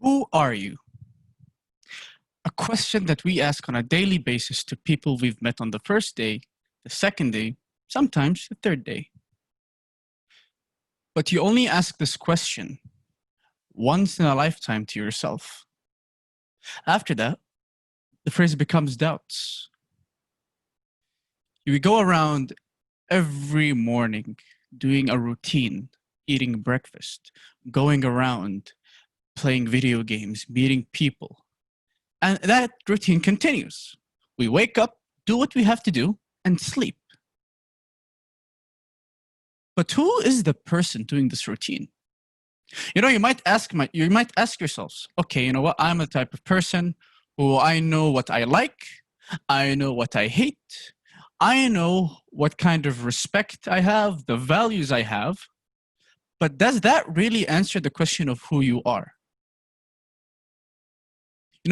Who are you? A question that we ask on a daily basis to people we've met on the first day, the second day, sometimes the third day. But you only ask this question once in a lifetime to yourself. After that, the phrase becomes doubts. You go around every morning doing a routine, eating breakfast, going around, playing video games, meeting people. And that routine continues. We wake up, do what we have to do, and sleep. But who is the person doing this routine? You might ask yourselves, okay, you know what? I'm a type of person who I know what I like, I know what I hate, I know what kind of respect I have, the values I have. But does that really answer the question of who you are?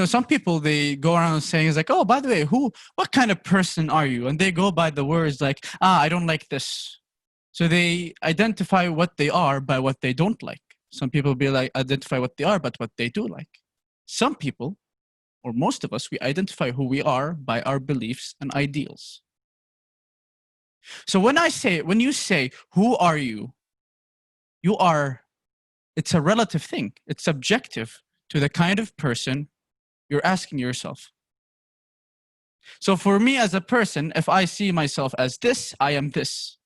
Some people, they go around saying, it's like, oh, by the way, what kind of person are you? And they go by the words like, I don't like this. So they identify what they are by what they don't like. Some people be like, identify what they are, but what they do like. Some people, or most of us, we identify who we are by our beliefs and ideals. So when you say, who are you? It's a relative thing. It's subjective to the kind of person you're asking yourself. So for me as a person, if I see myself as this, I am this.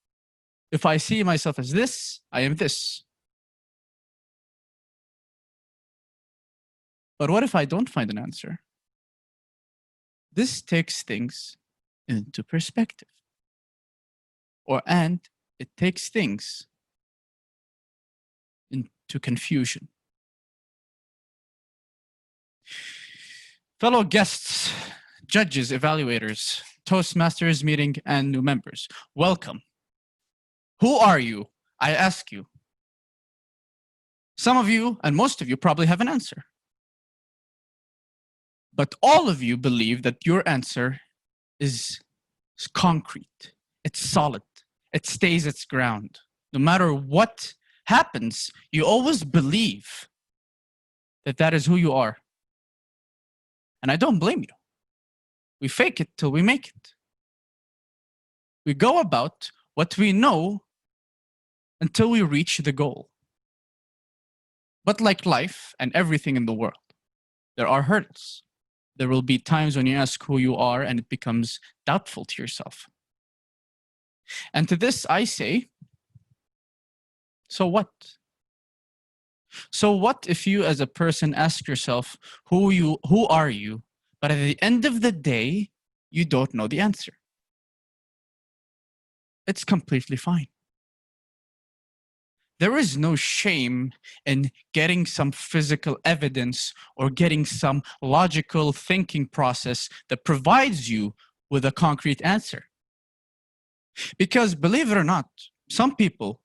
If I see myself as this, I am this. But what if I don't find an answer? This takes things into perspective. And it takes things into confusion. Fellow guests, judges, evaluators, Toastmasters meeting, and new members, welcome. Who are you? I ask you. Some of you, and most of you, probably have an answer. But all of you believe that your answer is concrete. It's solid. It stays its ground. No matter what happens, you always believe that that is who you are. And I don't blame you. We fake it till we make it. We go about what we know until we reach the goal. But like life and everything in the world, there are hurdles. There will be times when you ask who you are and it becomes doubtful to yourself. And to this I say, so what? So what if you as a person ask yourself, who are you? But at the end of the day, you don't know the answer. It's completely fine. There is no shame in getting some physical evidence or getting some logical thinking process that provides you with a concrete answer. Because believe it or not, some people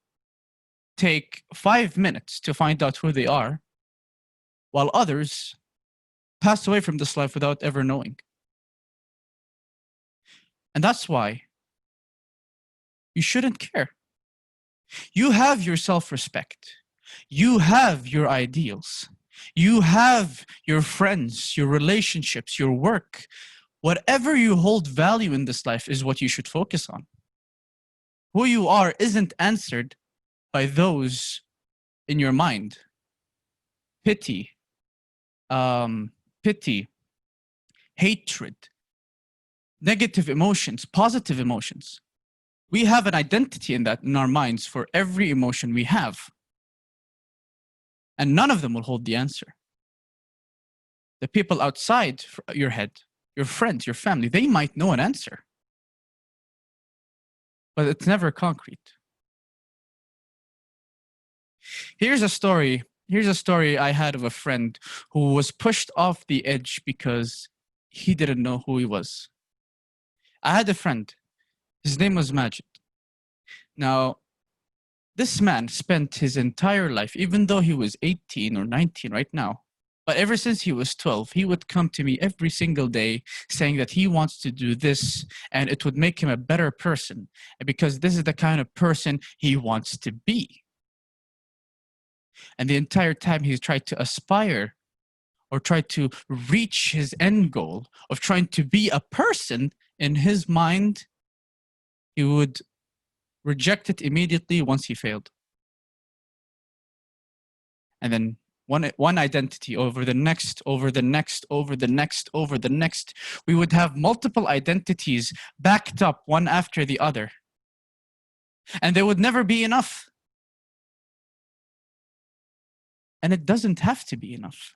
take 5 minutes to find out who they are, while others pass away from this life without ever knowing. And that's why you shouldn't care. You have your self-respect. You have your ideals. You have your friends, your relationships, your work. Whatever you hold value in this life is what you should focus on. Who you are isn't answered by those in your mind. Pity, hatred, negative emotions, positive emotions. We have an identity in our minds for every emotion we have. And none of them will hold the answer. The people outside your head, your friends, your family, they might know an answer. But it's never concrete. Here's a story I had of a friend who was pushed off the edge because he didn't know who he was. I had a friend. His name was Majid. Now, this man spent his entire life, even though he was 18 or 19 right now, but ever since he was 12, he would come to me every single day saying that he wants to do this and it would make him a better person because this is the kind of person he wants to be. And the entire time he's tried to aspire or try to reach his end goal of trying to be a person, in his mind, he would reject it immediately once he failed. And then one identity over the next, over the next, over the next, over the next. We would have multiple identities backed up one after the other. And there would never be enough. And it doesn't have to be enough.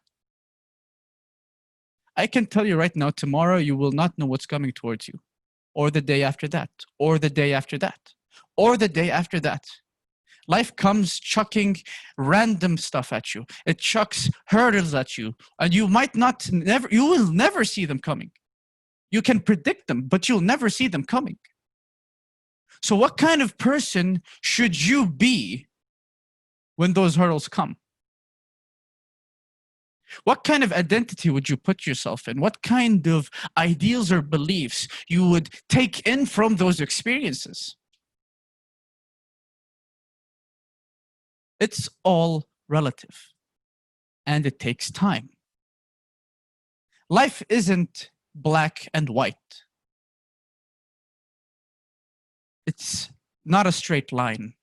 I can tell you right now, tomorrow you will not know what's coming towards you, or the day after that, or the day after that, or the day after that. Life comes chucking random stuff at you. It chucks hurdles at you, and you will never see them coming. You can predict them, but you'll never see them coming. So what kind of person should you be when those hurdles come? What kind of identity would you put yourself in? What kind of ideals or beliefs you would take in from those experiences? It's all relative, and it takes time. Life isn't black and white. It's not a straight line.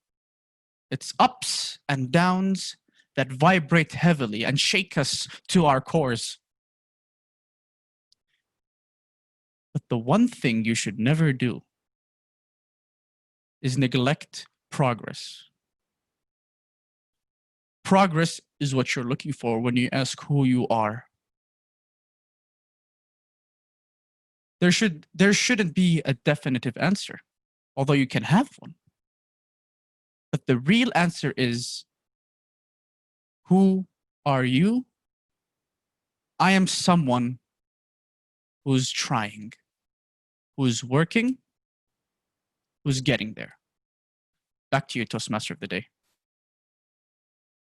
It's ups and downs that vibrate heavily and shake us to our cores. But the one thing you should never do is neglect progress. Progress is what you're looking for when you ask who you are. There shouldn't be a definitive answer, although you can have one. But the real answer is, who are you? I am someone who's trying, who's working, who's getting there. Back to you, Toastmaster of the Day.